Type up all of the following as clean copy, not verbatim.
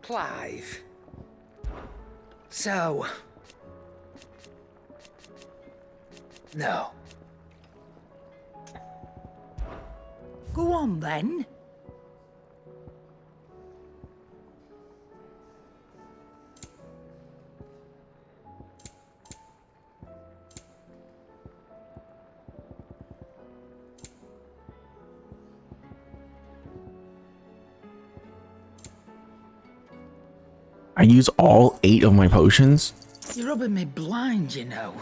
Clive. So... No. Go on then. I use all 8 of my potions? You're rubbing me blind, you know.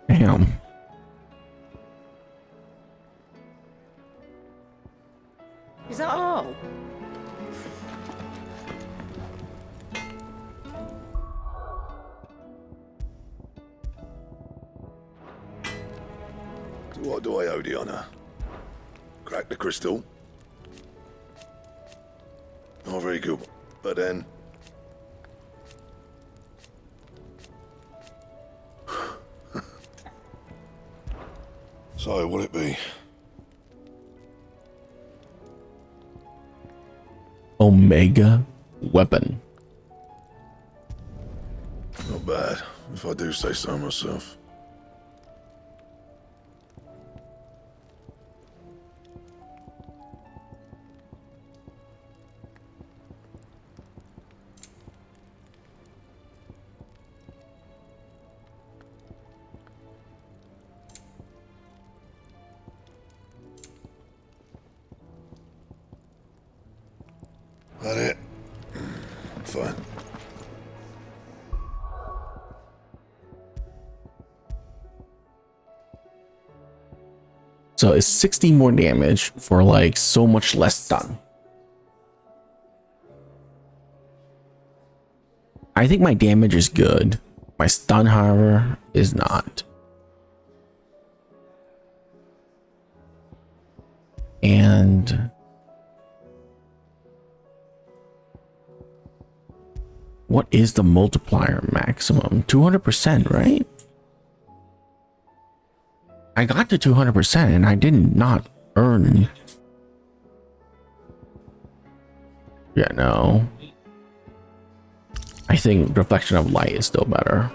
Damn. Is that all? So what do I owe the honor? Crack the crystal? Oh, very good. But then... So, what'll it be? Omega weapon. Not bad, if I do say so myself. That it? Fine. So it's 60 more damage for like so much less stun. I think my damage is good. My stun, however, is not. And what is the multiplier maximum? 200%, right? I got to 200% and I did not earn. Yeah, no. I think reflection of light is still better.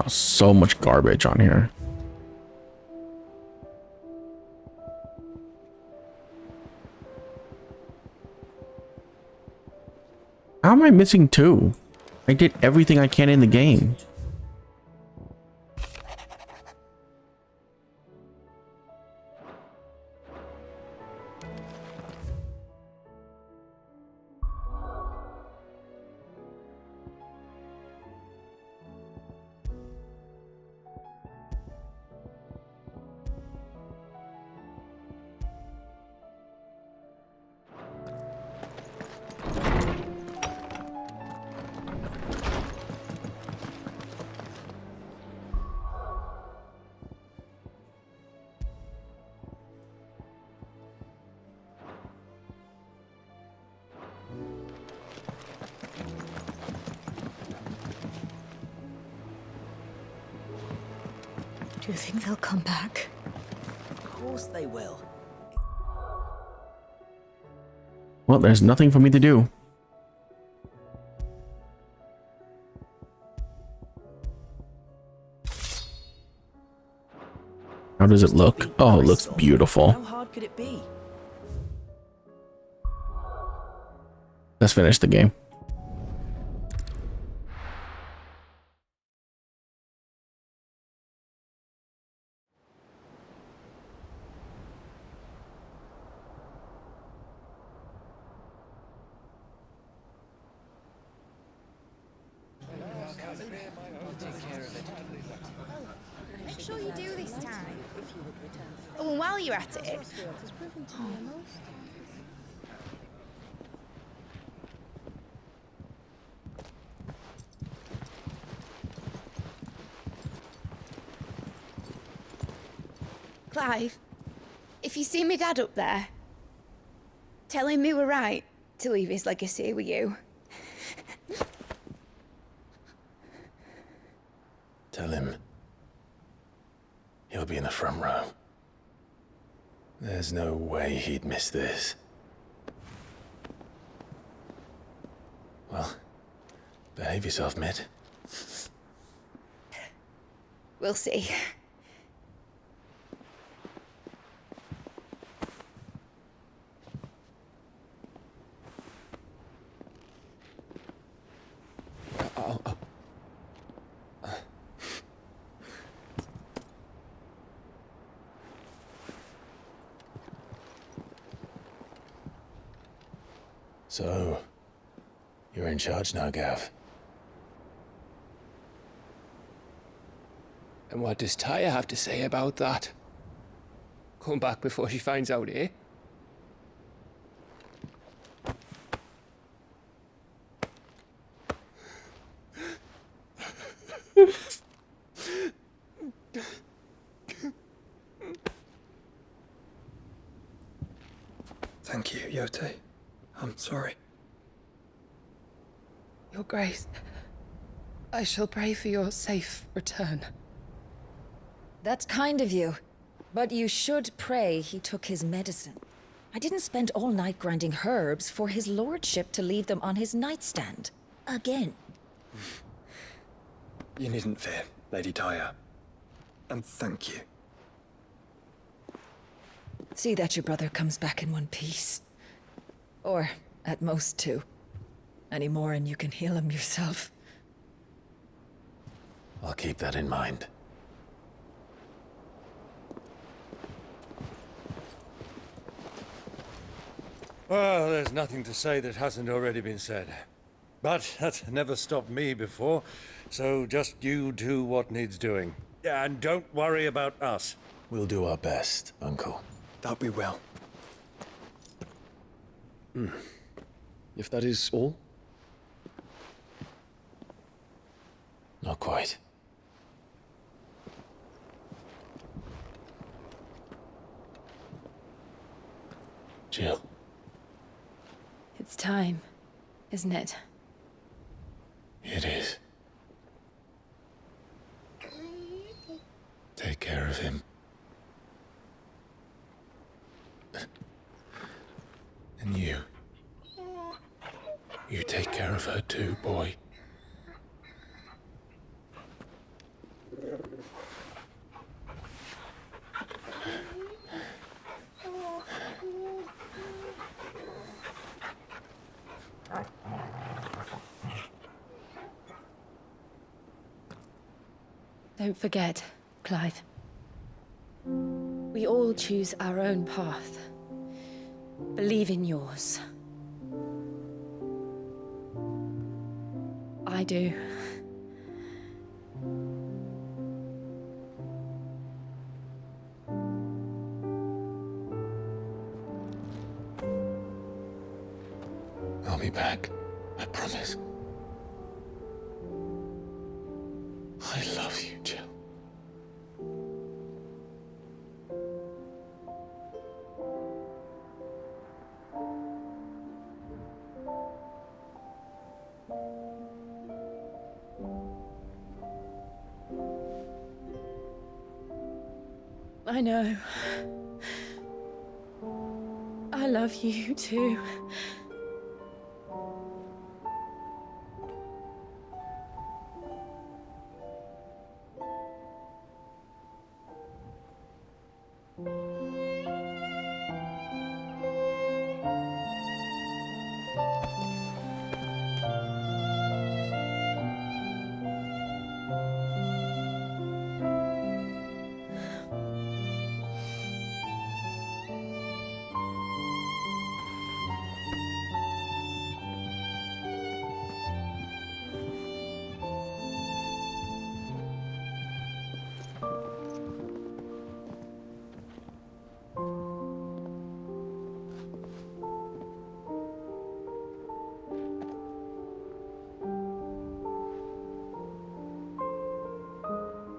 Oh, so much garbage on here. How am I missing 2? I did everything I can in the game. Do you think they'll come back? Of course they will. Well, there's nothing for me to do. How does it look? Oh, it looks beautiful. How hard could it be? Let's finish the game. Make sure you do this time. Oh, and while you're at it... Clive, If you see me dad up there, tell him we were right to leave his legacy with you. Tell him he'll be in the front row. There's no way he'd miss this. Well, behave yourself, Mitt. We'll see. So, you're in charge now, Gav. And what does Tyre have to say about that? Come back before she finds out, eh? Thank you, Yote. I'm sorry. Your Grace, I shall pray for your safe return. That's kind of you. But you should pray he took his medicine. I didn't spend all night grinding herbs for his lordship to leave them on his nightstand. Again. You needn't fear, Lady Tyre. And thank you. See that your brother comes back in one piece. Or, at most, two. Any more and you can heal him yourself. I'll keep that in mind. Well, there's nothing to say that hasn't already been said. But that's never stopped me before, so just you do what needs doing. And don't worry about us. We'll do our best, Uncle. That we will. If that is all? Not quite. Jill. It's time, isn't it? It is. Take care of him. And you. You take care of her too, boy. Don't forget, Clive. We all choose our own path. Believe in yours. I do. I'll be back. I promise. I love you, Jill. I know. I love you too.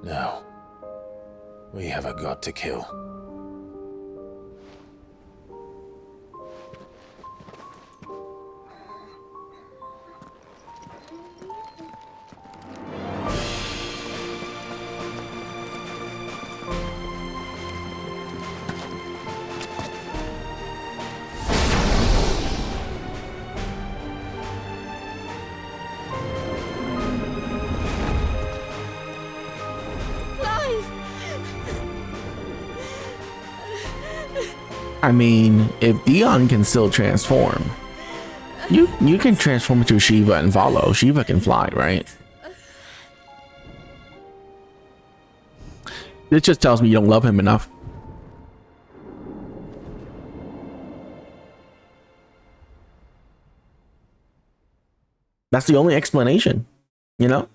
Now, we have a god to kill. I mean, if Dion can still transform, you can transform into Shiva and follow. Shiva can fly, right? This just tells me you don't love him enough. That's the only explanation, you know?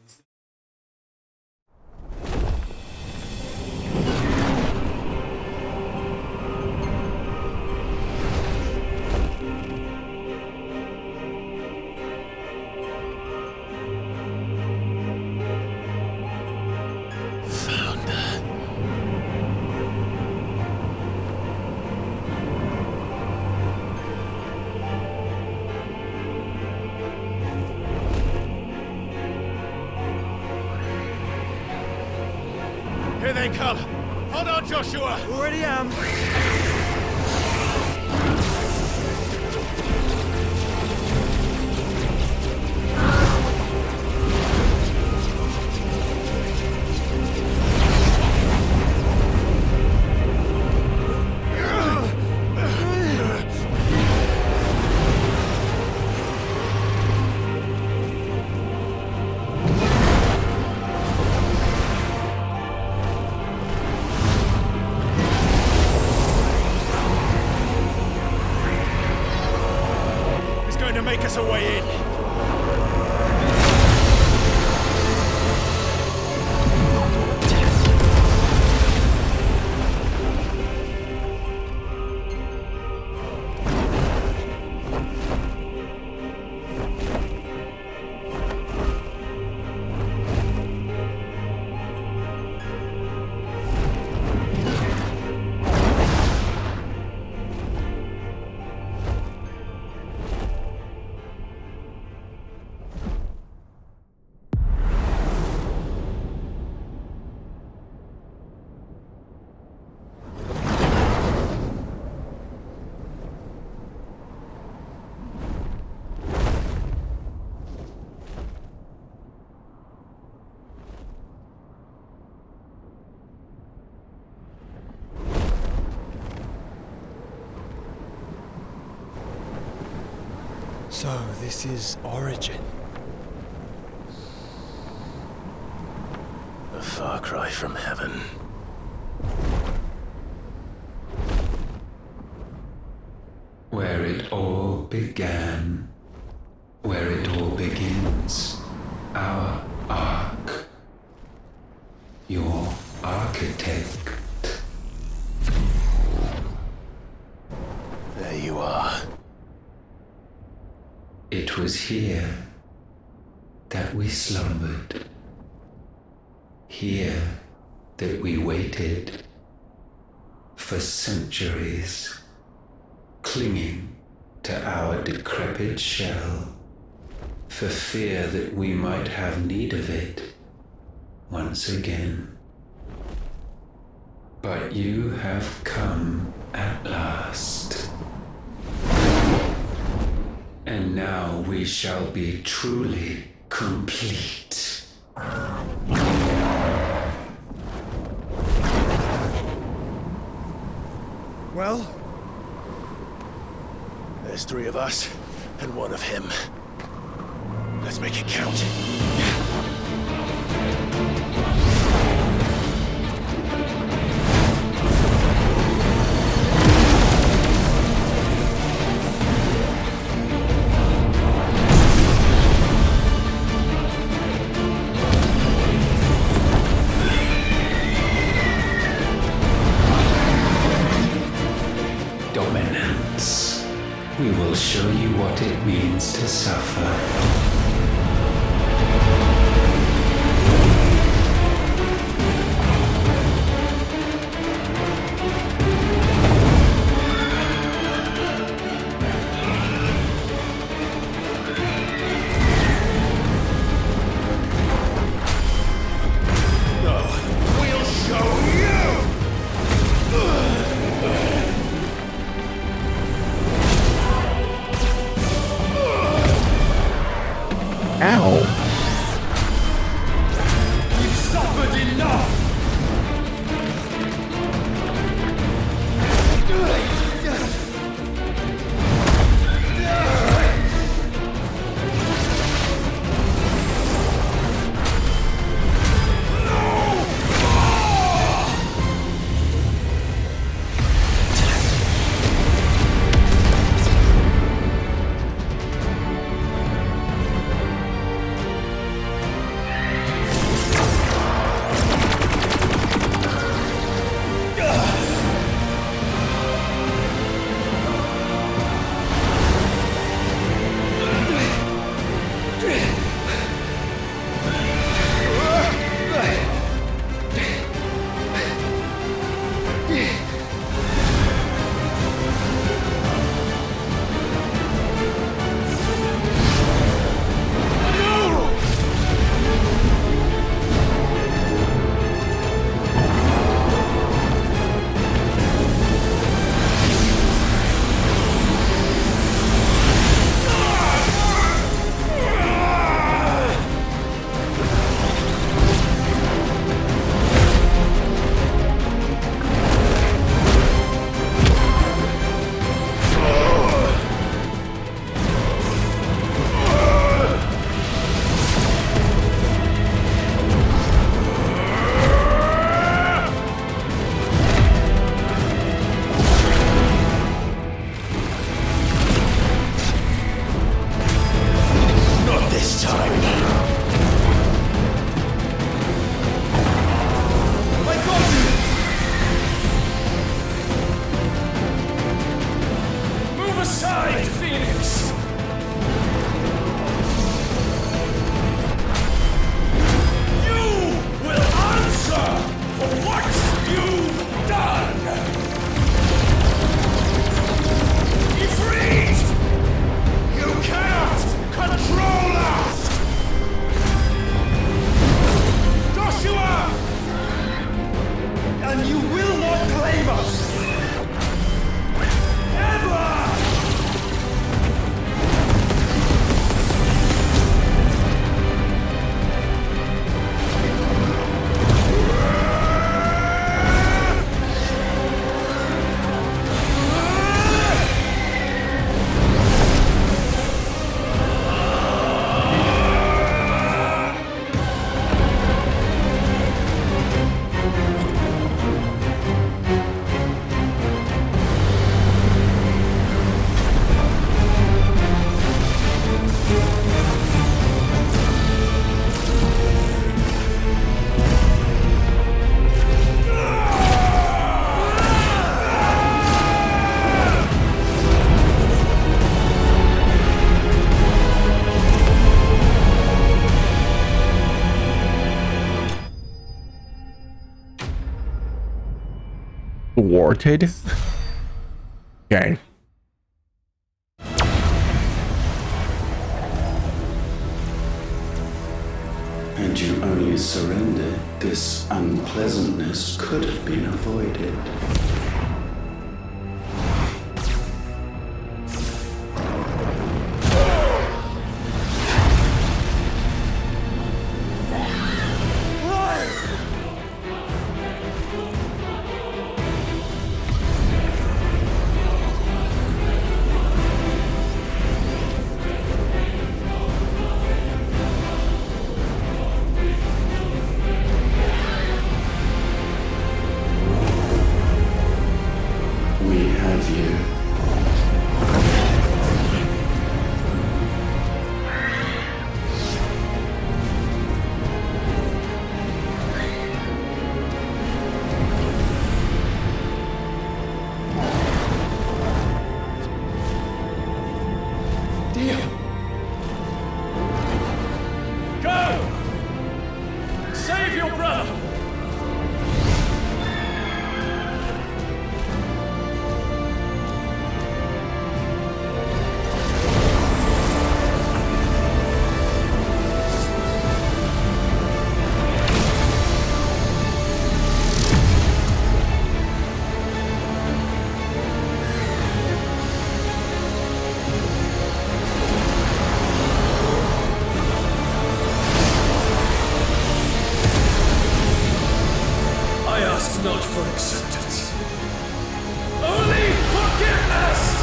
Here they come. Hold on, Joshua. Already am. Make us a way in. So, this is Origin. A far cry from heaven. Where it all began. Where it all begins. Our ark. Your architect. There you are. It was here that we slumbered. Here that we waited for centuries, clinging to our decrepit shell, for fear that we might have need of it once again. But you have come at last. And now we shall be truly complete. Well, there's 3 of us and 1 of him. Let's make it count. Dominance. We will show you what it means to suffer. and you will not claim us! Ever! Thwarted? Okay. Had you only surrendered, this unpleasantness could have been avoided. We have you. Deal! Go! Save your brother! I ask not for acceptance, only forgiveness!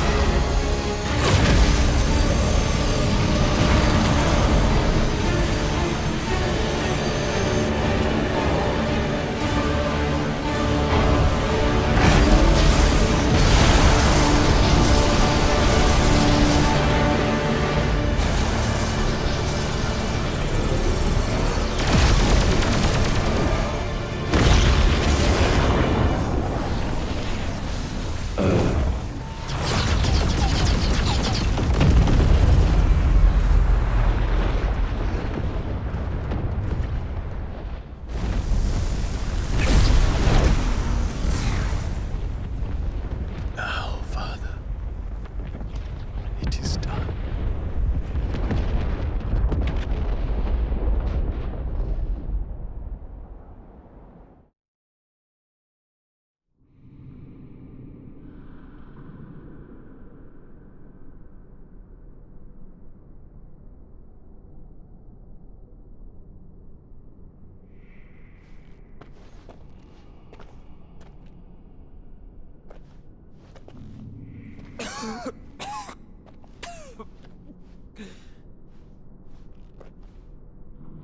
Now, Father, it is done.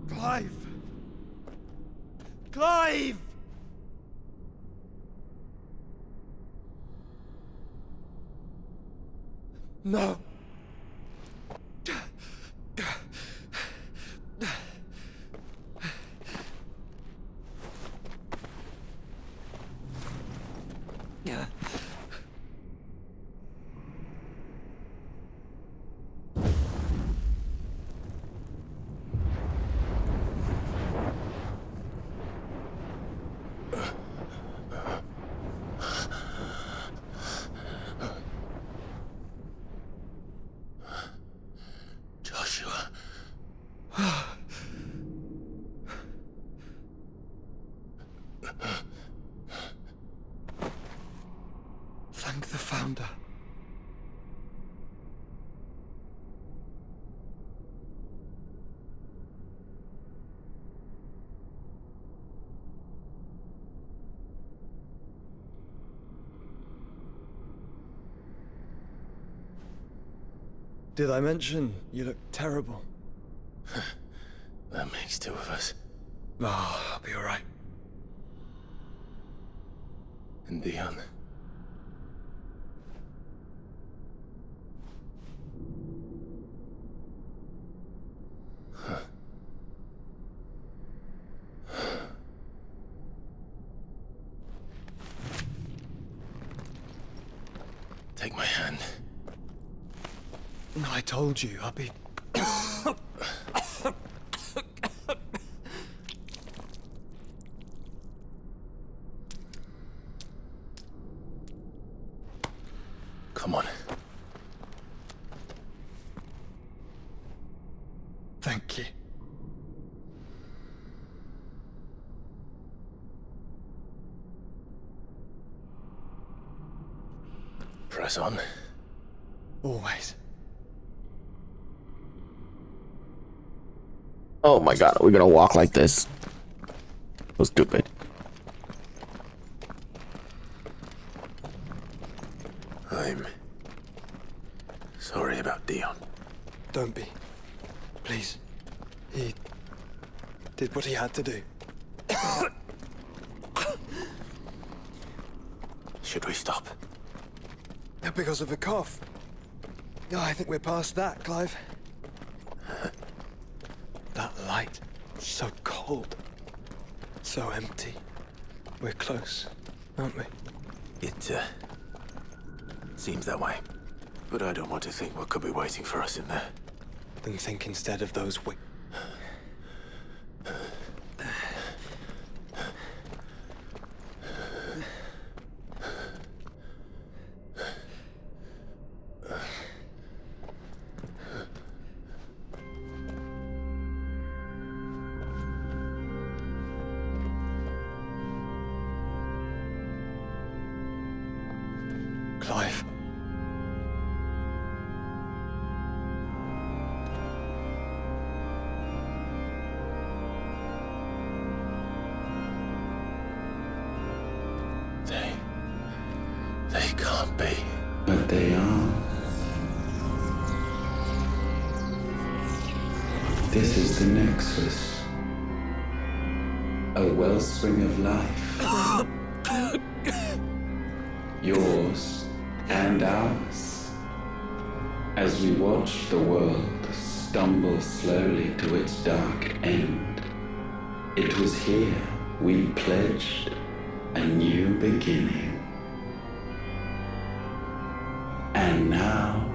Clive! Clive! No! Joshua. the Founder. Did I mention you look terrible? That makes two of us. Oh, I'll be alright. And Dion. Take my hand. I told you, I'll be... Come on. Thank you. Press on. Always. Oh my god, are we gonna walk like this? So stupid. I'm sorry about Dion. Don't be. Please. He did what he had to do. Should we stop? Because of the cough. No, I think we're past that, Clive. That light, so cold. So empty. We're close, aren't we? It, seems that way. But I don't want to think what could be waiting for us in there. Then think instead of those Clive. They can't be. But they are. This is the Nexus. A wellspring of life. Yours and ours. As we watch the world stumble slowly to its dark end, it was here we pledged a new beginning. And now,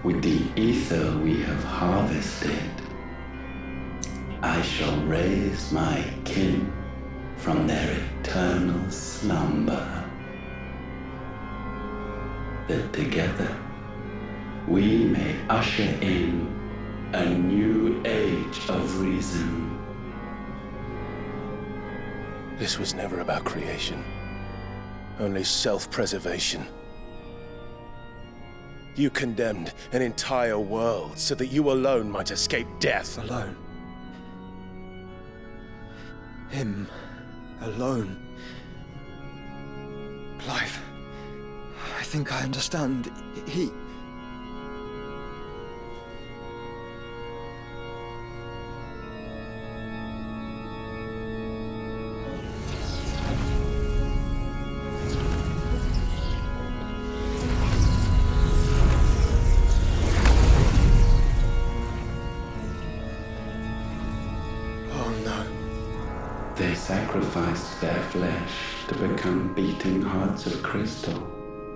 with the ether we have harvested, I shall raise my kin from their eternal slumber. That together we may usher in a new age of reason. This was never about creation, only self-preservation. You condemned an entire world so that you alone might escape death. Alone. Him. Alone. Clive. I think I understand. He... They sacrificed their flesh to become beating hearts of crystal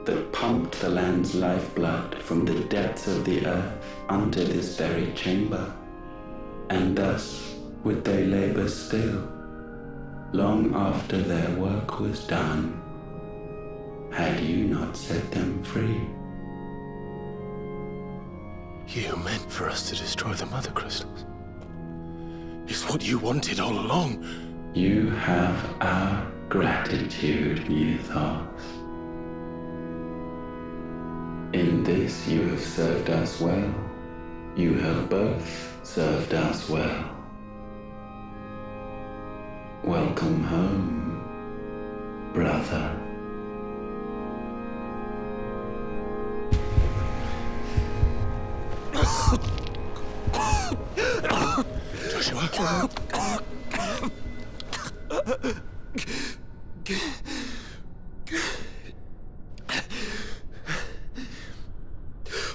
that pumped the land's lifeblood from the depths of the earth unto this very chamber. And thus would they labor still, long after their work was done, had you not set them free. You meant for us to destroy the mother crystals. It's what you wanted all along. You have our gratitude, Mythos. In this you have served us well. You have both served us well. Welcome home, brother. Joshua.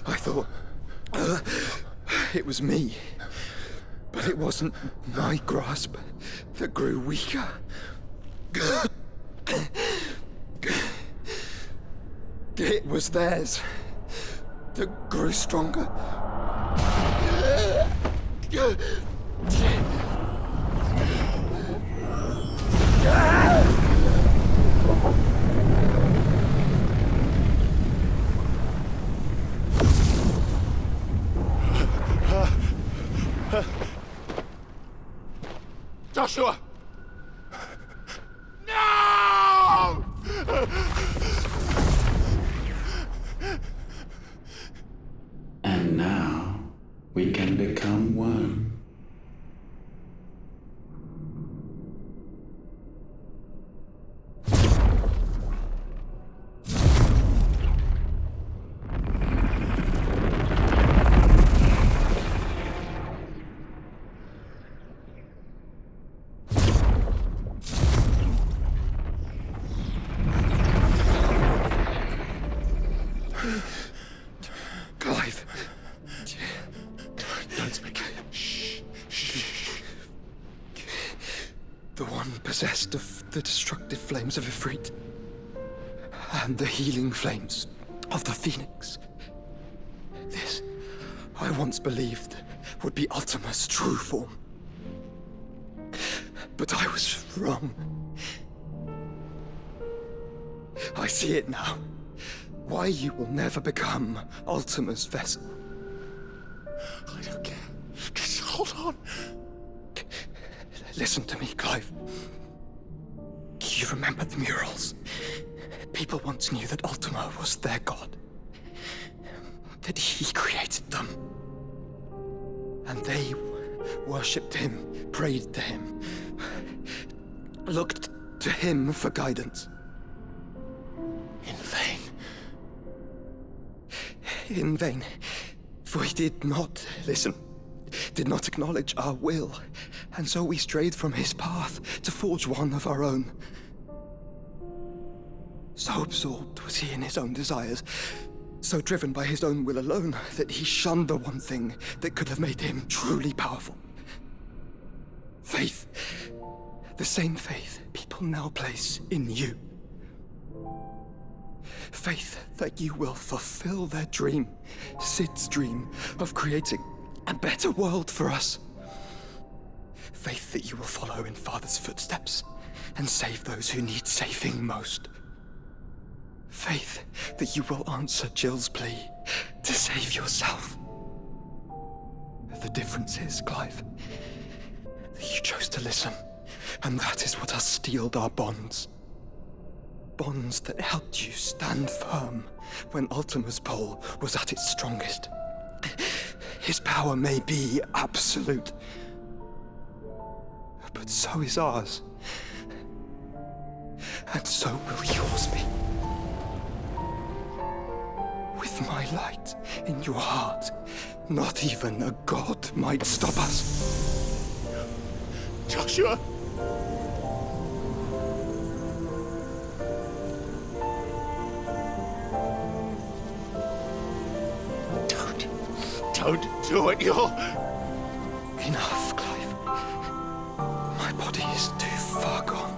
I thought it was me, but it wasn't my grasp that grew weaker. It was theirs that grew stronger. Joshua! No! And now we can become one. Clive. Don't speak. Shh. The one possessed of the destructive flames of Ifrit, and the healing flames of the Phoenix. This, I once believed, would be Ultima's true form. But I was wrong. I see it now. Why you will never become Ultima's vessel. I don't care. Just hold on. Listen to me, Clive. You remember the murals? People once knew that Ultima was their god. That he created them. And they worshipped him, prayed to him, looked to him for guidance. In vain. In vain. For he did not listen, did not acknowledge our will, and so we strayed from his path to forge one of our own. So absorbed was he in his own desires, so driven by his own will alone, that he shunned the one thing that could have made him truly powerful. Faith. The same faith people now place in you. Faith that you will fulfill their dream, Sid's dream, of creating a better world for us. Faith that you will follow in Father's footsteps and save those who need saving most. Faith that you will answer Jill's plea to save yourself. The difference is, Clive, that you chose to listen, and that is what has steeled our bonds. Bonds that helped you stand firm when Ultima's pull was at its strongest. His power may be absolute, but so is ours. And so will yours be. With my light in your heart, not even a god might stop us. Joshua! Don't do it, you're... Enough, Clive. My body is too far gone.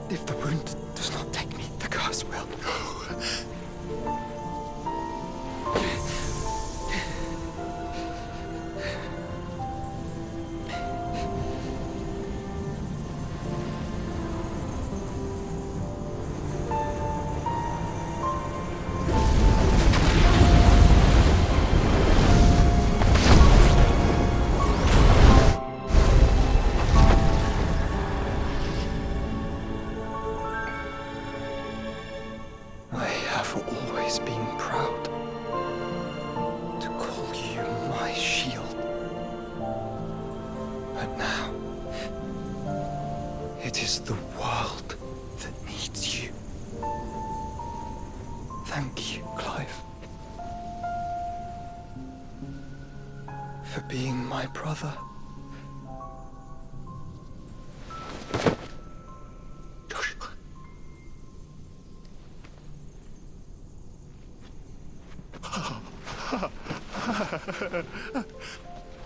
If the wound does not take me, the curse will. I have always always been proud to call you my shield. But now, it is the world that needs you. Thank you, Clive, for being my brother. Joshua.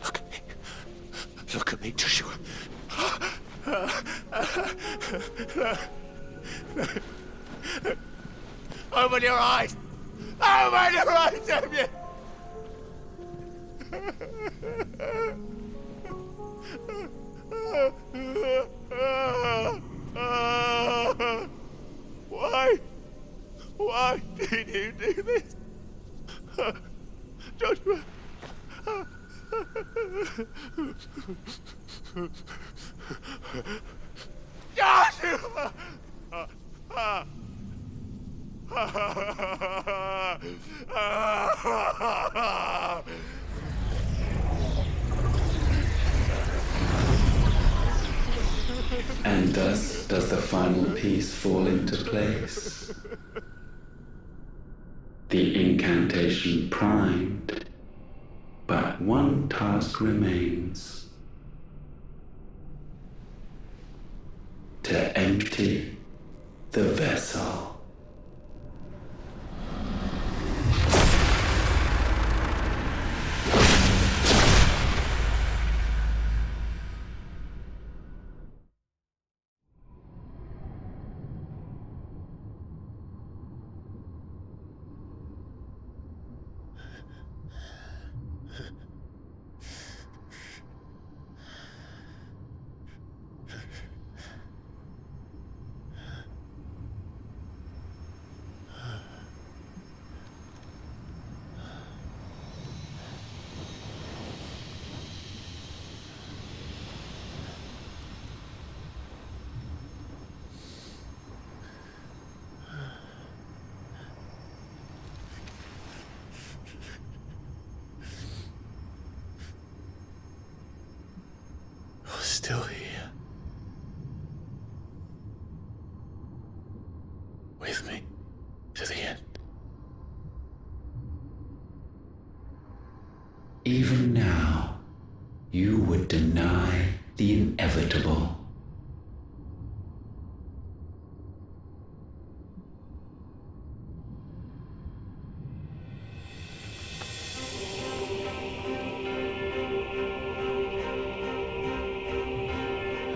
Look at me. Look at me, Joshua. Open your eyes! Open your eyes, Damien! Why? Why did you do this? Joshua! Joshua! And thus does the final piece fall into place. The incantation primed, but one task remains. To empty the vessel. Still here. With me to the end. Even now, you would deny the inevitable.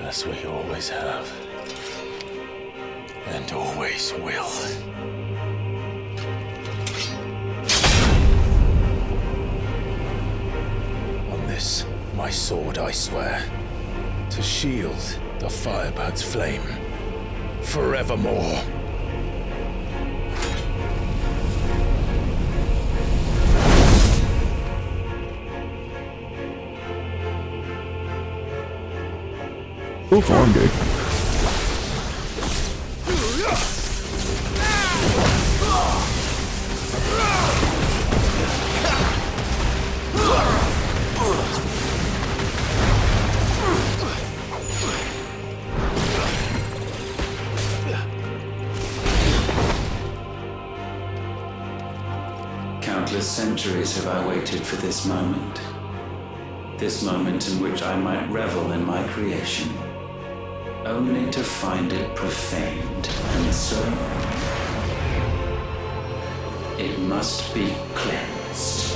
As we always have. And always will. On this, my sword, I swear, to shield the Firebird's flame forevermore. Cool form, dude. Countless centuries have I waited for this moment. This moment in which I might revel in my creation. Only to find it profaned, and so it must be cleansed.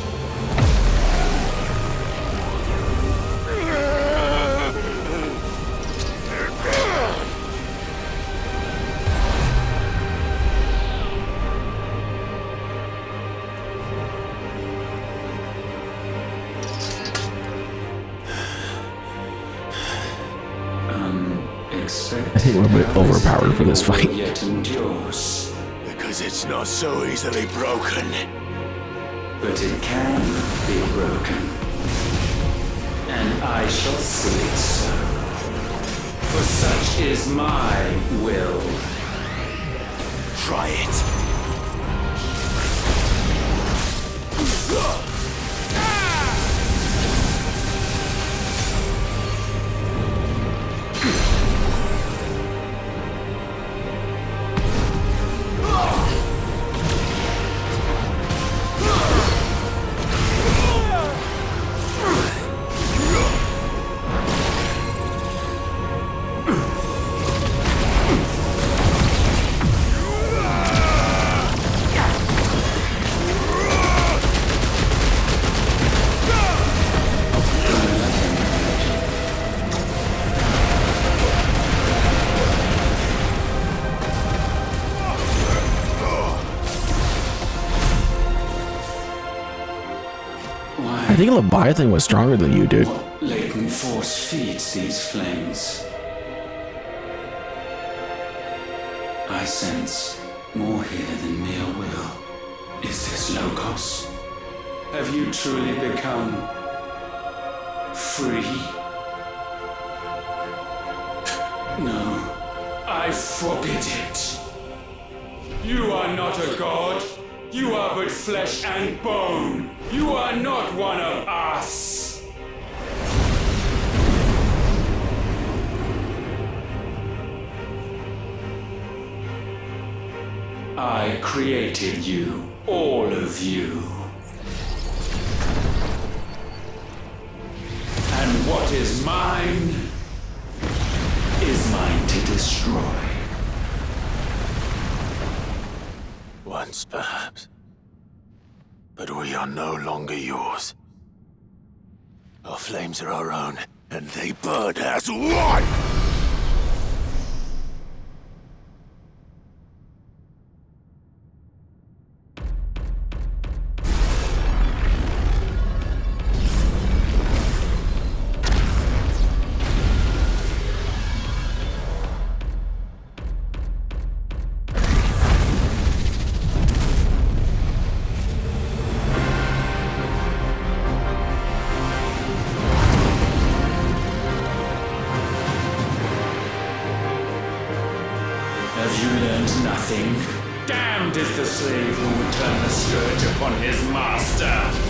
I think we're a bit overpowered for this fight. Yet endures. Because it's not so easily broken. But it can be broken. And I shall see it so. For such is my will. Try it. I think Leviathan was stronger than you, dude. What latent force feeds these flames? I sense more here than mere will. Is this Logos? Have you truly become free? No, I forbid it. You are not a god. You are but flesh and bone. You are not one of us. I created you, all of you. And what is mine is mine to destroy. Once, perhaps. But we are no longer yours. Our flames are our own, and they burn as one! Have you learned nothing? Damned is the slave who would turn the scourge upon his master!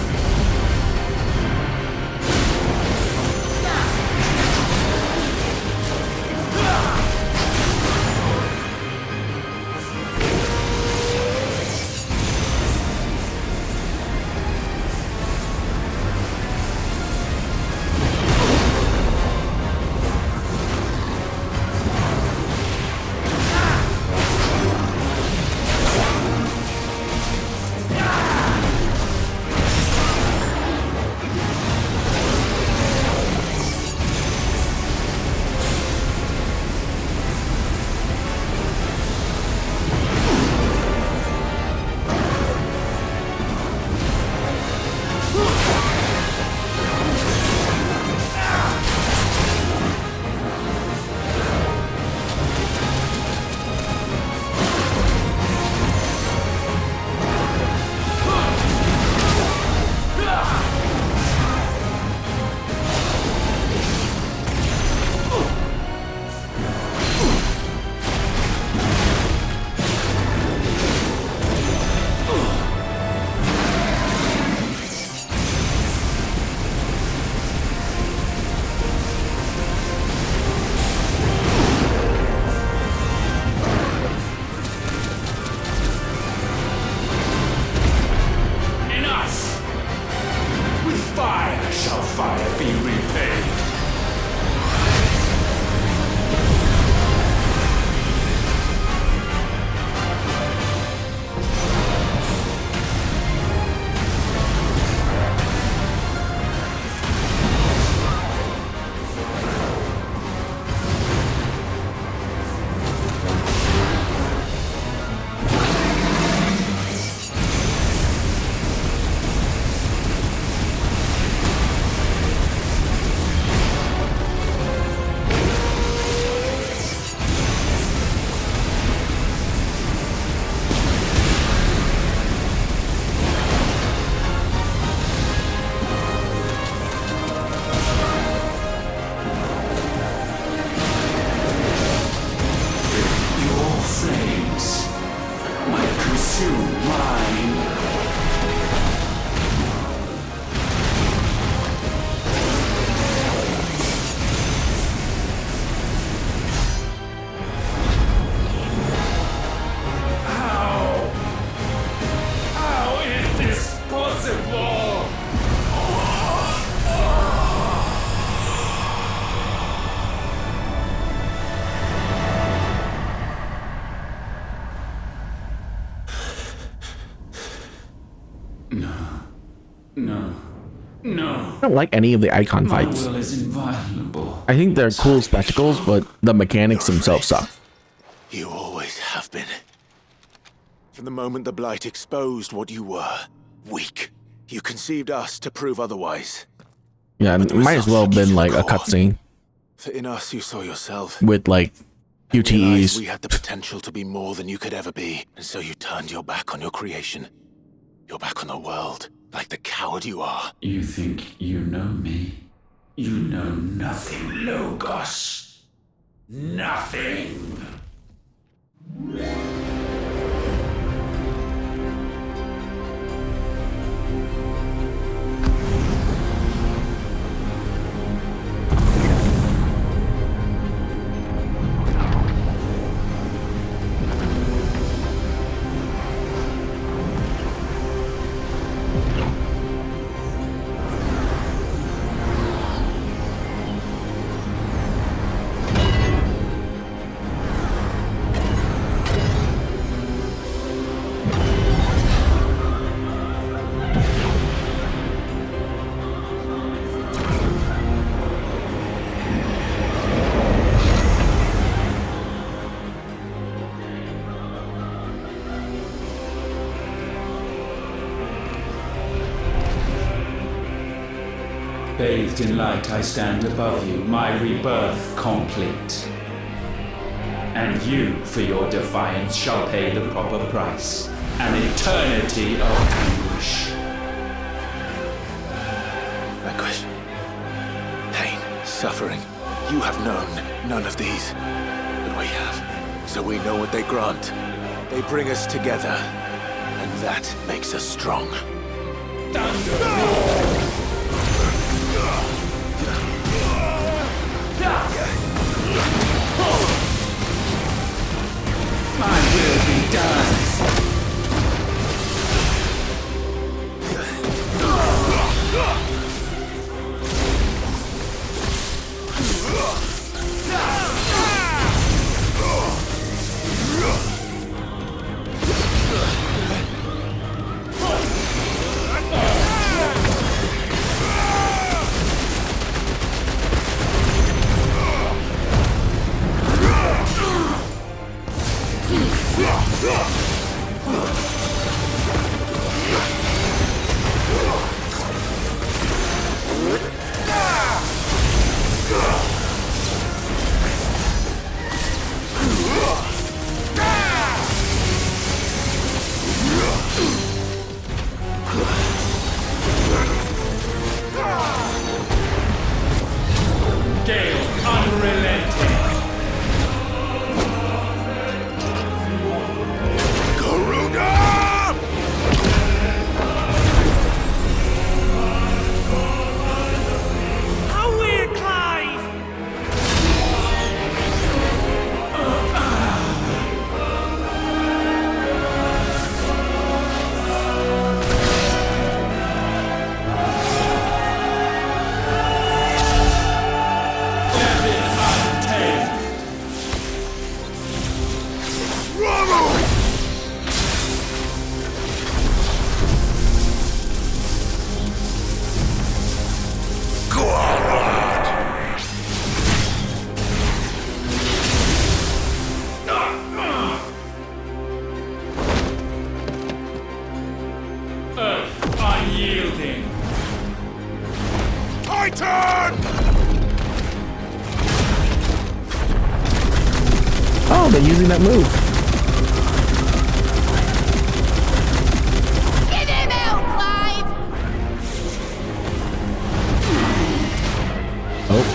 I don't like any of the Eikon fights. My will is inviolable. I think they're cool spectacles, but the mechanics themselves suck. You always have been. From the moment the Blight exposed what you were, weak, You conceived us to prove otherwise. Yeah, it might as well have been like a cutscene For in us you saw yourself. with like And realized QTEs. we had the potential to be more than you could ever be. And so you turned your back on your creation. Your back on the world, like the coward you are. You think you know me? You know nothing, Logos. Nothing. Bathed in light, I stand above you, my rebirth complete. And you, for your defiance, shall pay the proper price. An eternity of anguish. Anguish. Pain. Suffering. You have known none of these. But we have. So we know what they grant. They bring us together. And that makes us strong. My will be done. Oh, they're using that move. Get him out, Clive! Oh.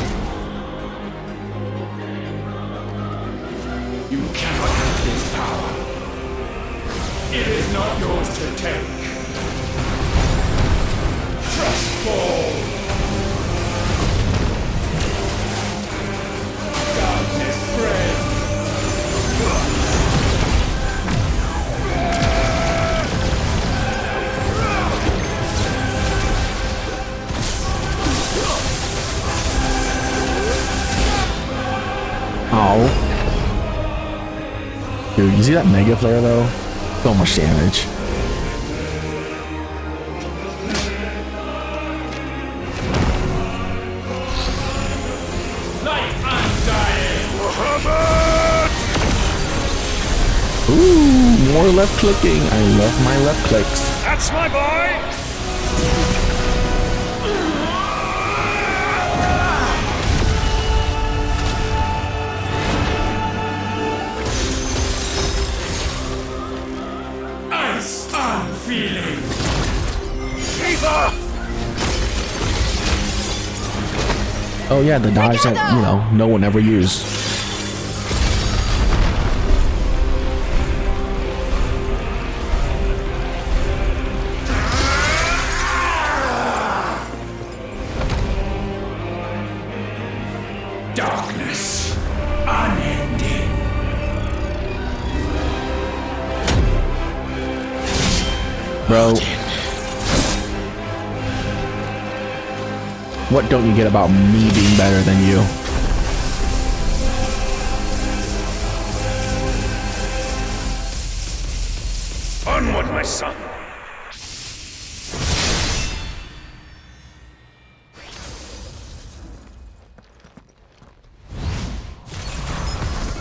You cannot have this power. It is not yours to take. Trust fall. Darkness spreads. Oh. Dude, you see that mega flare though? So much damage. Light undying. Ooh, more left clicking. I love my left clicks. That's my boy! Ice on feeling. Oh yeah, the dodge that, you know, no one ever used. Darkness unending. Bro. What don't you get about me being better than you? Onward, my son.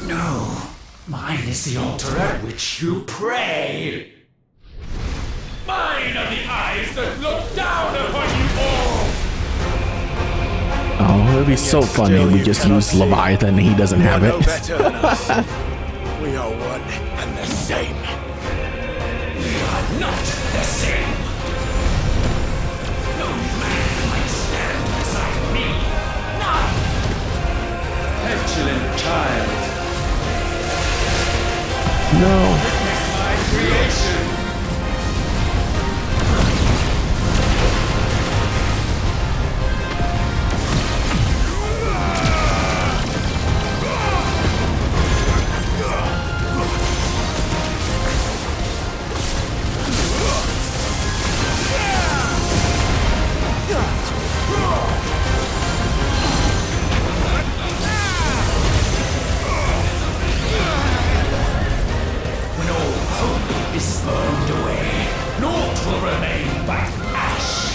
No, mine is the altar at which you pray. Mine are the eyes that look down upon you all. Oh, it would be so funny if we just use Leviathan and he doesn't have it. No better than us. We are one and the same. We are not the same. No man might stand beside me. None. Petulant child. No. Witness my creation. Is burned away. Naught will remain but ash.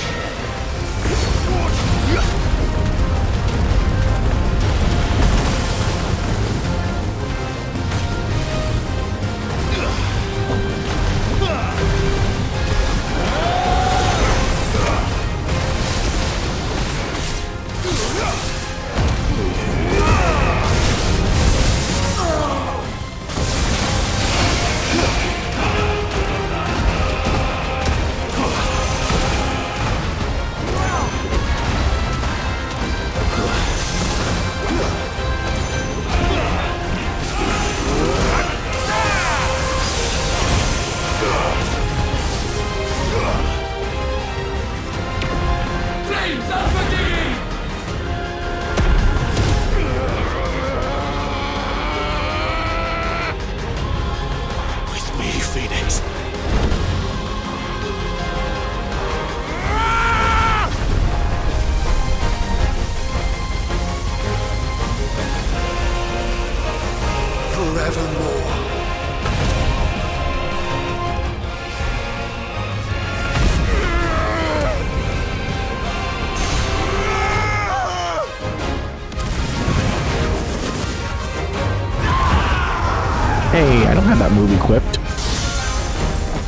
Hey, I don't have that move equipped.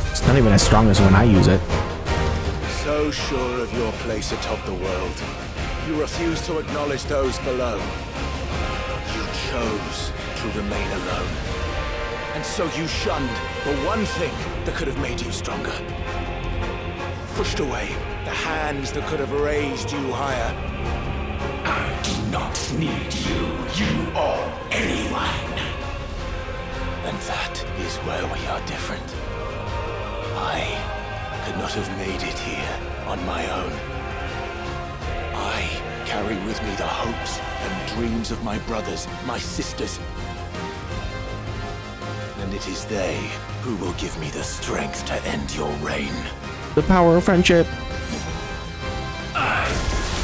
It's not even as strong as when I use it. So sure of your place atop the world, you refuse to acknowledge those below. You chose to remain alone. And so you shunned the one thing that could have made you stronger. Pushed away the hands that could have raised you higher. I do not need you or anyone. And that is where we are different. I could not have made it here on my own. I carry with me the hopes and dreams of my brothers, my sisters. And it is they who will give me the strength to end your reign. The power of friendship. I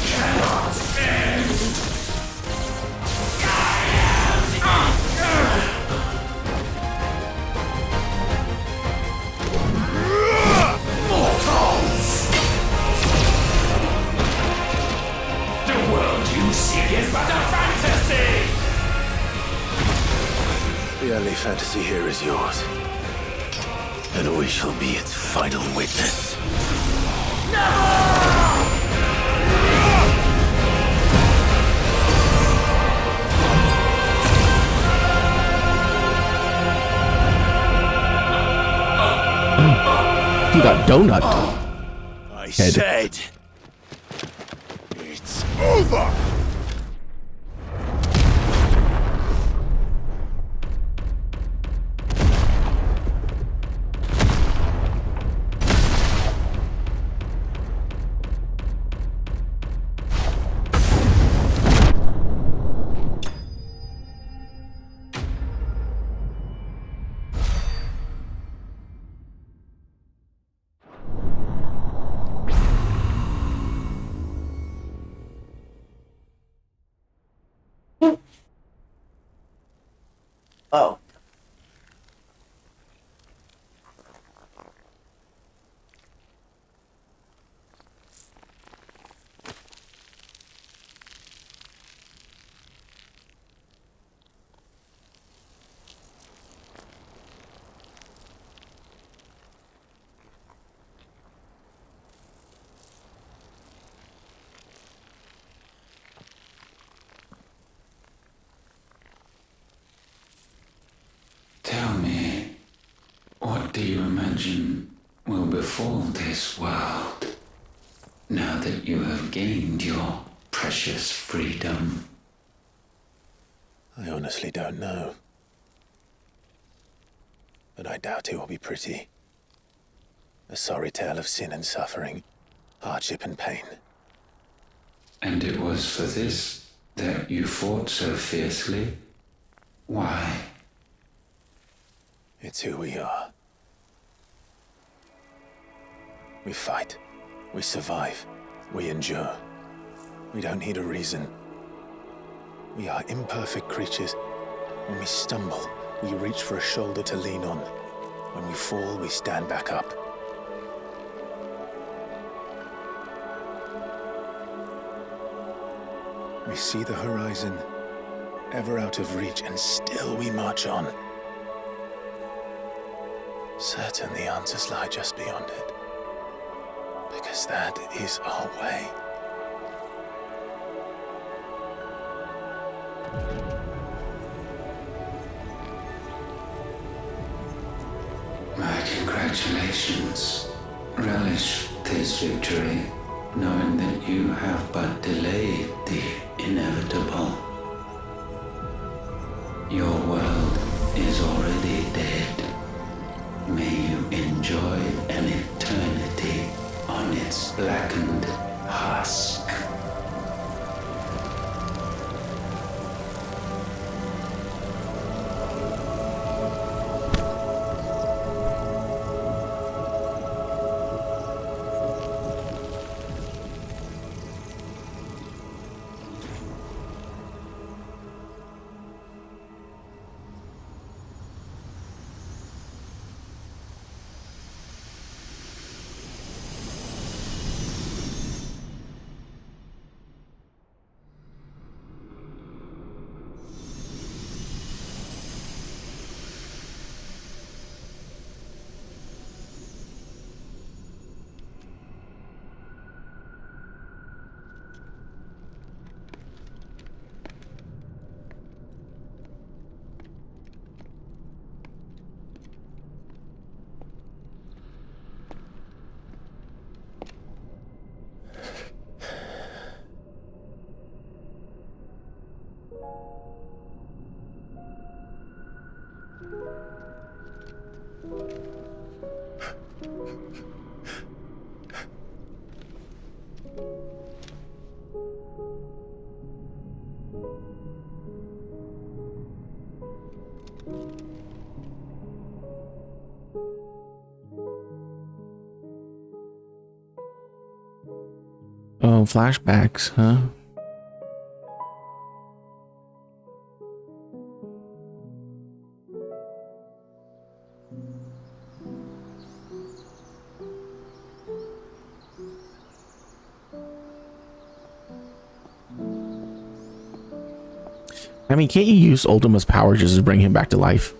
cannot end. Mortals! The world you seek is but a fantasy! The only fantasy here is yours. And we shall be its final witness. Never! He got donut. I Head. said, it's over! Oh. Tell me, what do you imagine will befall this world now that you have gained your precious freedom? I honestly don't know. But I doubt it will be pretty. A sorry tale of sin and suffering, hardship and pain. And it was for this that you fought so fiercely? Why? It's who we are. We fight. We survive. We endure. We don't need a reason. We are imperfect creatures. When we stumble, we reach for a shoulder to lean on. When we fall, we stand back up. We see the horizon, ever out of reach, and still we march on. Certain the answers lie just beyond it. Because that is our way. My congratulations. Relish this victory, knowing that you have but delayed the inevitable. Your world is already dead. May you enjoy an eternity on its blackened husk. Oh, flashbacks, huh? I mean, can't you use Ultima's power just to bring him back to life?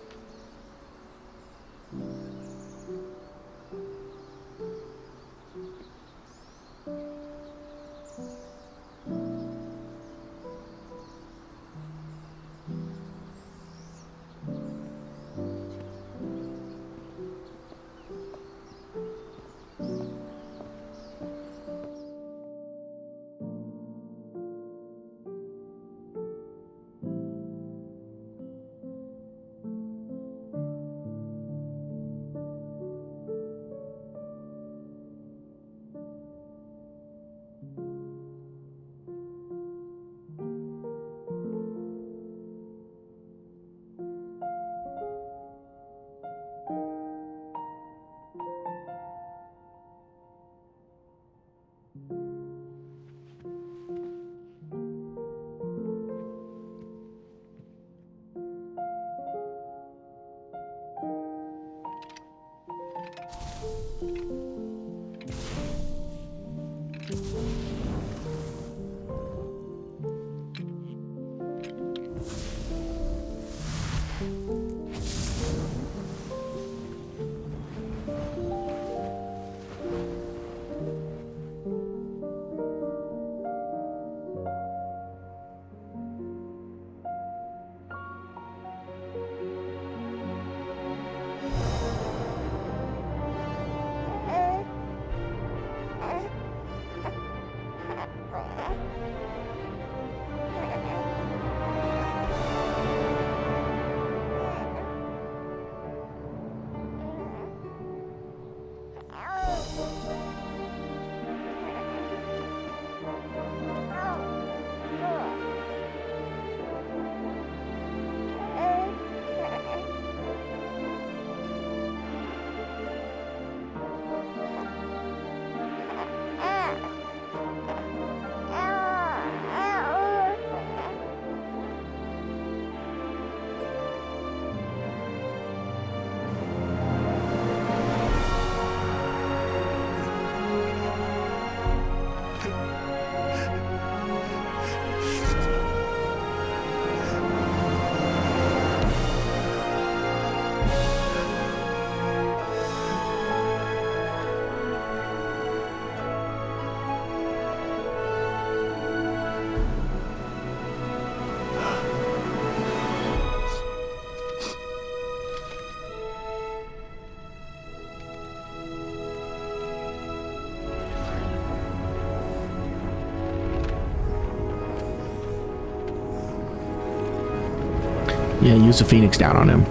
Yeah, use the Phoenix down on him.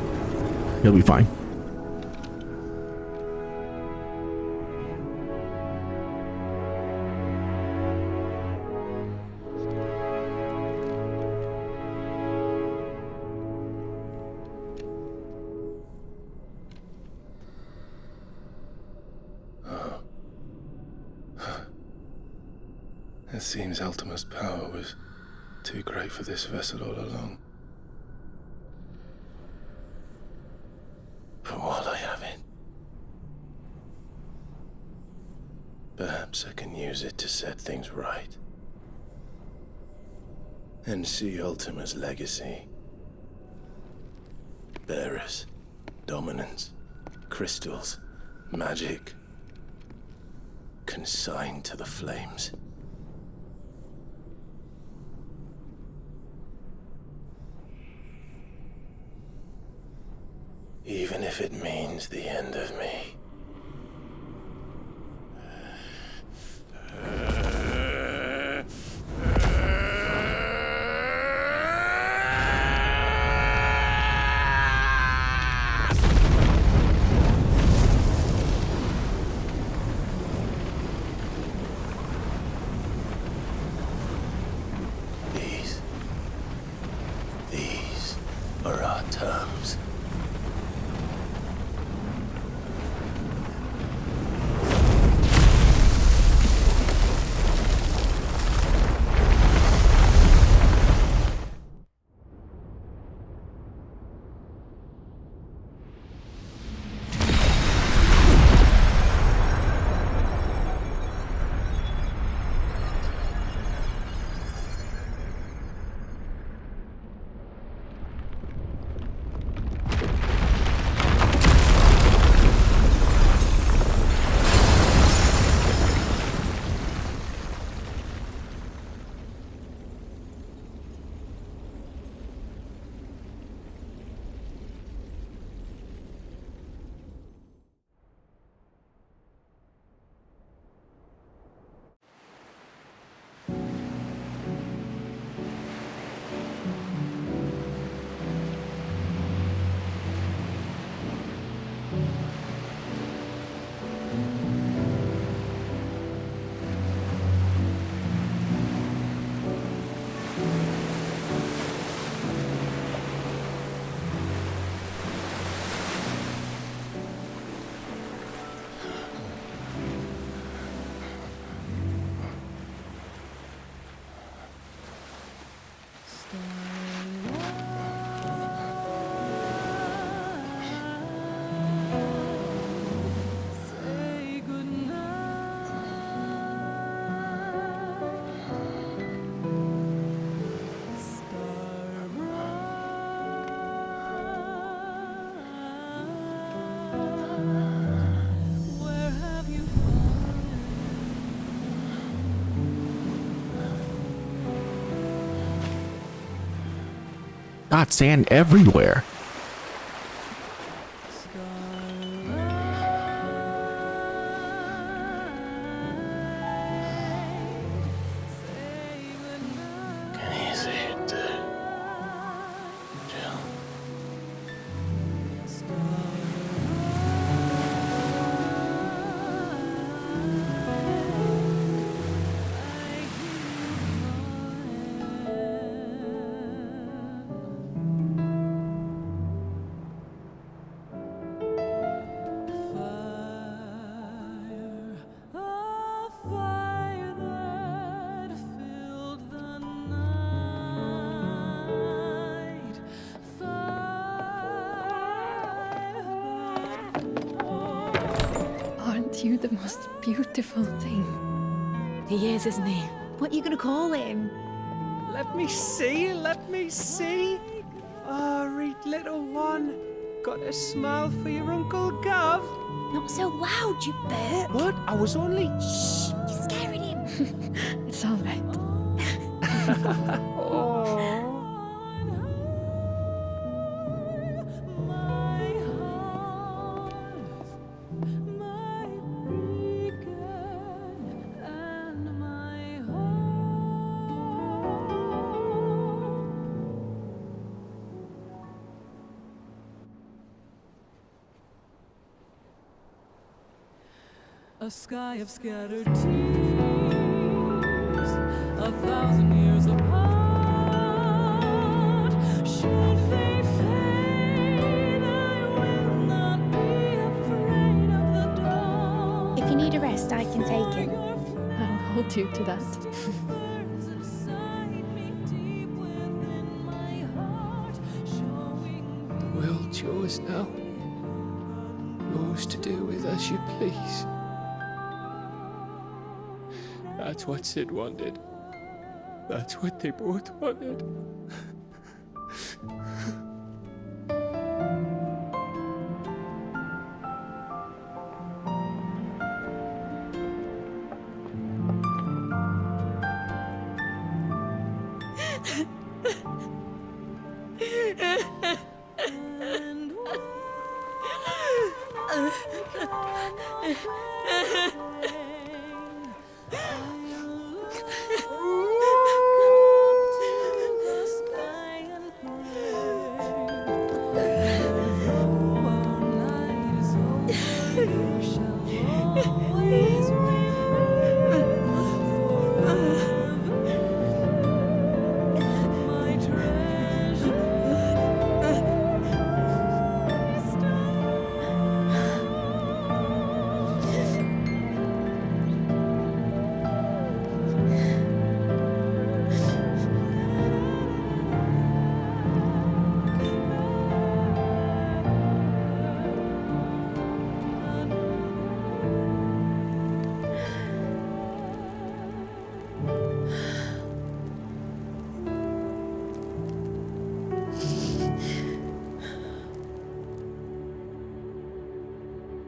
He'll be fine. It seems Ultima's power was too great for this vessel all along. But while I have it, perhaps I can use it to set things right. And see Ultima's legacy. Bearers, dominance, crystals, magic, consigned to the flames. Even if it means the end of me. These are our terms. God, sand everywhere. Can you see it, dude? Jill. Aren't you the most beautiful thing? He is, isn't he? What are you gonna call him? Let me see, let me see. Oh, read little one. Got a smile for your Uncle Gav. Not so loud, you bird. What? I was only... Shh, you're scaring him. It's all right. Oh. A sky of scattered tears, 1,000 years apart. Should they fade, I will not be afraid of the dark. If you need a rest, I can take it. I'll hold you to that. The world's yours now. Yours to do with as you please. That's what Sid wanted. That's what they both wanted.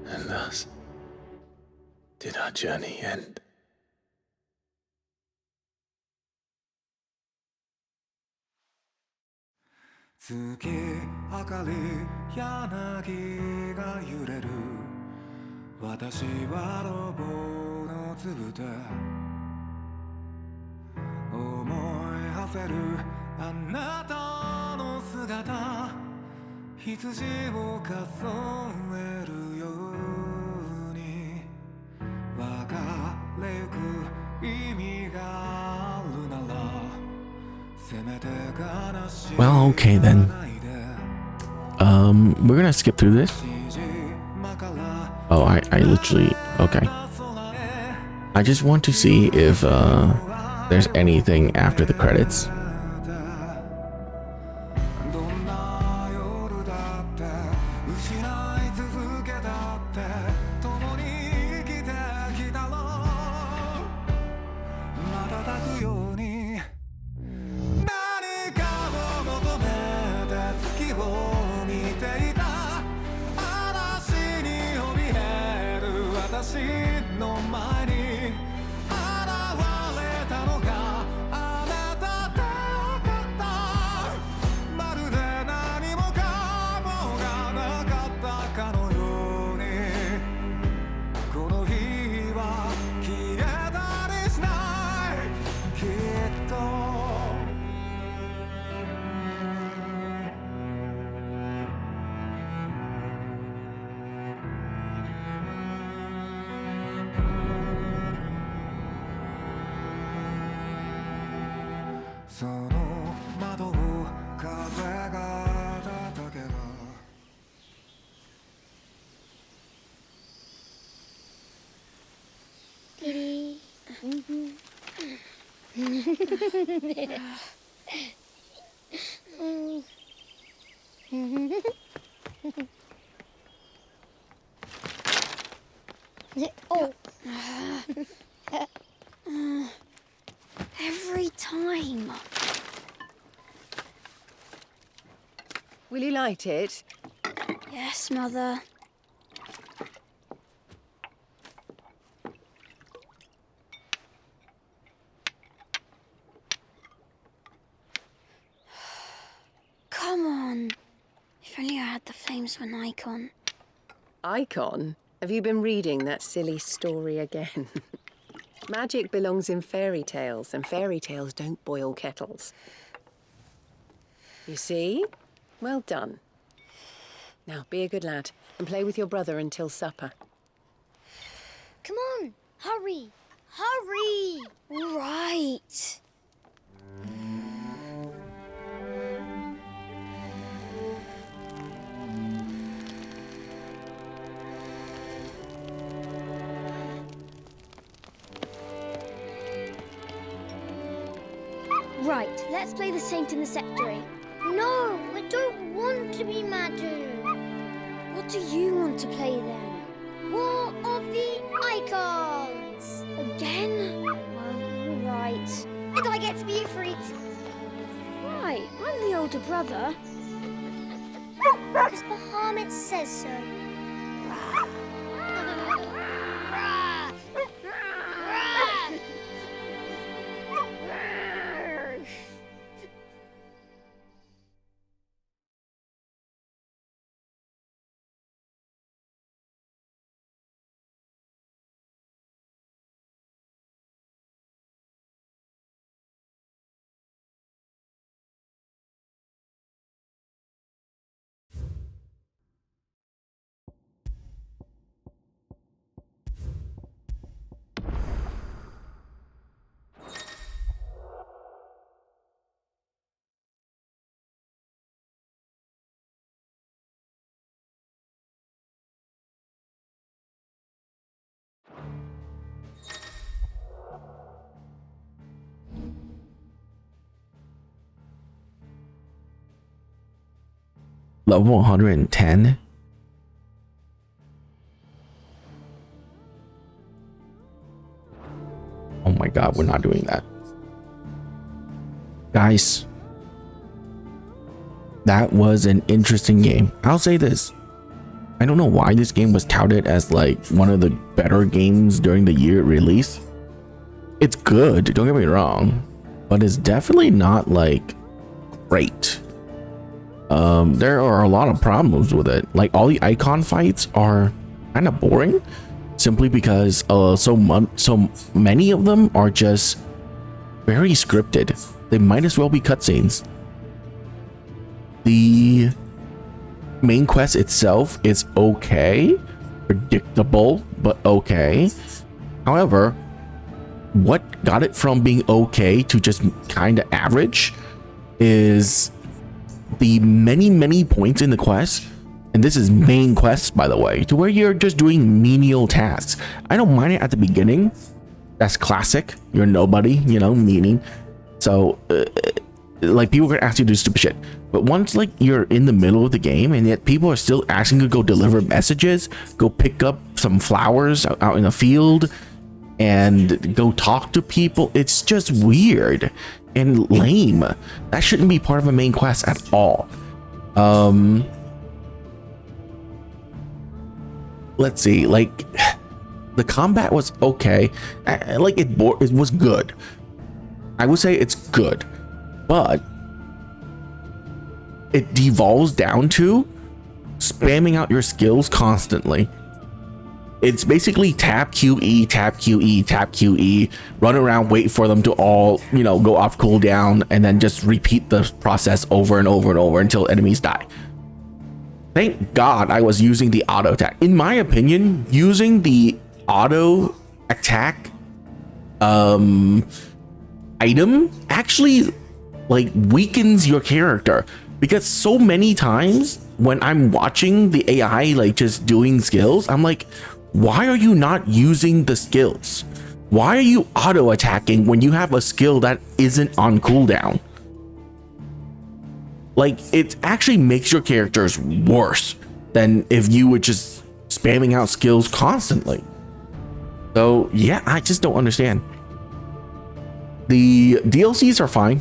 And thus did our journey end. Well, okay then. We're gonna skip through this. Oh, I literally, okay. I just want to see if there's anything after the credits. Every time. Will you light it? Yes, Mother. Come on. If only I had the flames of an Eikon. Eikon? Have you been reading that silly story again? Magic belongs in fairy tales, and fairy tales don't boil kettles. You see? Well done. Now, be a good lad and play with your brother until supper. Come on, hurry! Hurry! Right. Right, let's play the saint in the secretary. No, I don't want to be Madu. What do you want to play then? War of the Icons! Again? Well, right. And I get to be Ifrit. Right, I'm the older brother. Because Bahamut says so. Level 110. Oh my god, we're not doing that. Guys, that was an interesting game. I'll say this. I don't know why this game was touted as like one of the better games during the year it released. It's good, don't get me wrong, but it's definitely not like great. There are a lot of problems with it. Like all the Eikon fights are kind of boring simply because so many of them are just very scripted. They might as well be cutscenes. The main quest itself is okay, predictable, but okay. However, what got it from being okay to just kind of average is the many points in the quest, and this is main quests by the way, to where you're just doing menial tasks. I don't mind it at the beginning. That's classic. You're nobody, you know, meaning. So like people are gonna ask you to do stupid shit, but once like you're in the middle of the game and yet people are still asking you to go deliver messages, go pick up some flowers out in a field and go talk to people, it's just weird and lame. That shouldn't be part of a main quest at all. Let's see, like the combat was okay. Like it was good. I would say it's good, but it devolves down to spamming out your skills constantly. It's basically tap QE, tap QE, tap QE, run around, wait for them to all, you know, go off cooldown, and then just repeat the process over and over and over until enemies die. Thank God I was using the auto attack. In my opinion, using the auto attack item actually like weakens your character, because so many times when I'm watching the AI like just doing skills, I'm like, why are you not using the skills? Why are you auto attacking when you have a skill that isn't on cooldown? Like it actually makes your characters worse than if you were just spamming out skills constantly. So yeah, I just don't understand. The DLCs are fine.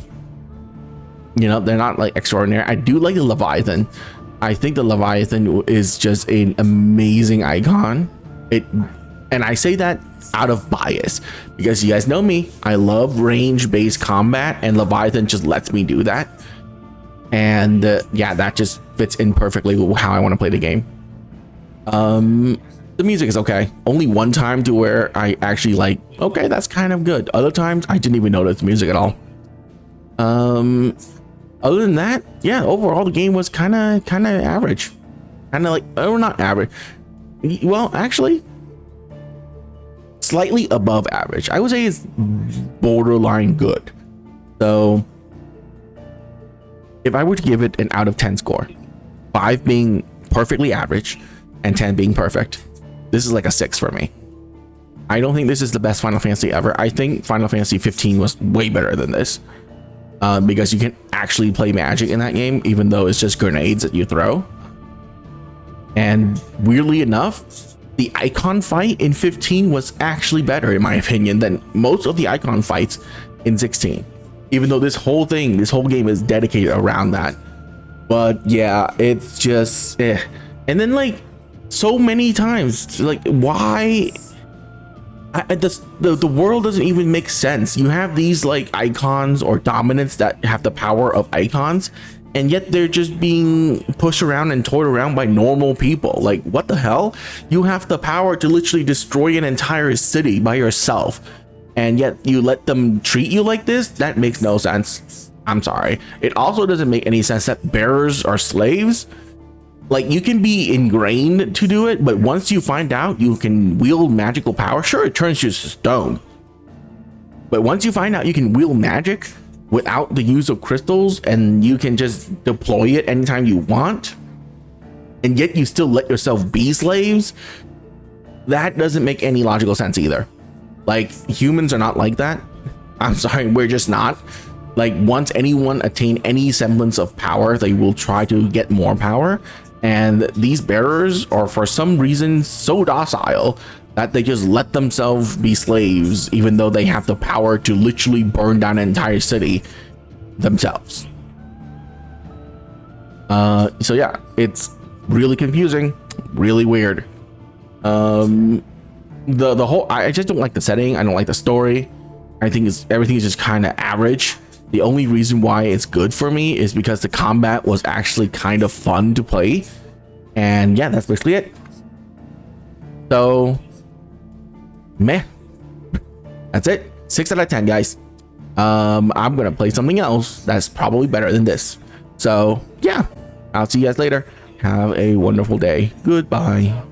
You know, they're not like extraordinary. I do like the Leviathan. I think the Leviathan is just an amazing icon. And I say that out of bias because you guys know me. I love range-based combat, and Leviathan just lets me do that. And yeah, that just fits in perfectly with how I want to play the game. The music is okay. Only one time to where I actually like, okay, that's kind of good. Other times I didn't even notice the music at all. Other than that, yeah, overall the game was kind of average. Kind of like, oh, not average. Well, actually, slightly above average. I would say it's borderline good. So if I were to give it an out of 10 score, 5 being perfectly average and 10 being perfect, this is like a 6 for me. I don't think this is the best Final Fantasy ever. I think Final Fantasy 15 was way better than this, because you can actually play magic in that game, even though it's just grenades that you throw. And weirdly enough, the Eikon fight in 15 was actually better, in my opinion, than most of the Eikon fights in 16. Even though this whole game is dedicated around that. But yeah, it's just and then like so many times, like why the world doesn't even make sense. You have these like icons or dominants that have the power of icons, and yet they're just being pushed around and toyed around by normal people. Like, what the hell? You have the power to literally destroy an entire city by yourself, and yet you let them treat you like this? That makes no sense. I'm sorry. It also doesn't make any sense that bearers are slaves. Like, you can be ingrained to do it, but once you find out you can wield magical power, sure, it turns you to stone. But once you find out you can wield magic without the use of crystals, and you can just deploy it anytime you want, and yet you still let yourself be slaves, that doesn't make any logical sense either. Like, humans are not like that. I'm sorry, we're just not. Like, once anyone attain any semblance of power, they will try to get more power. And these bearers are for some reason so docile that they just let themselves be slaves, even though they have the power to literally burn down an entire city themselves. So yeah, it's really confusing, really weird. The whole, I just don't like the setting. I don't like the story. I think everything is just kind of average. The only reason why it's good for me is because the combat was actually kind of fun to play. And yeah, that's basically it. So, meh. That's it. 6 out of 10, guys. I'm gonna play something else that's probably better than this. So yeah, I'll see you guys later. Have a wonderful day. Goodbye.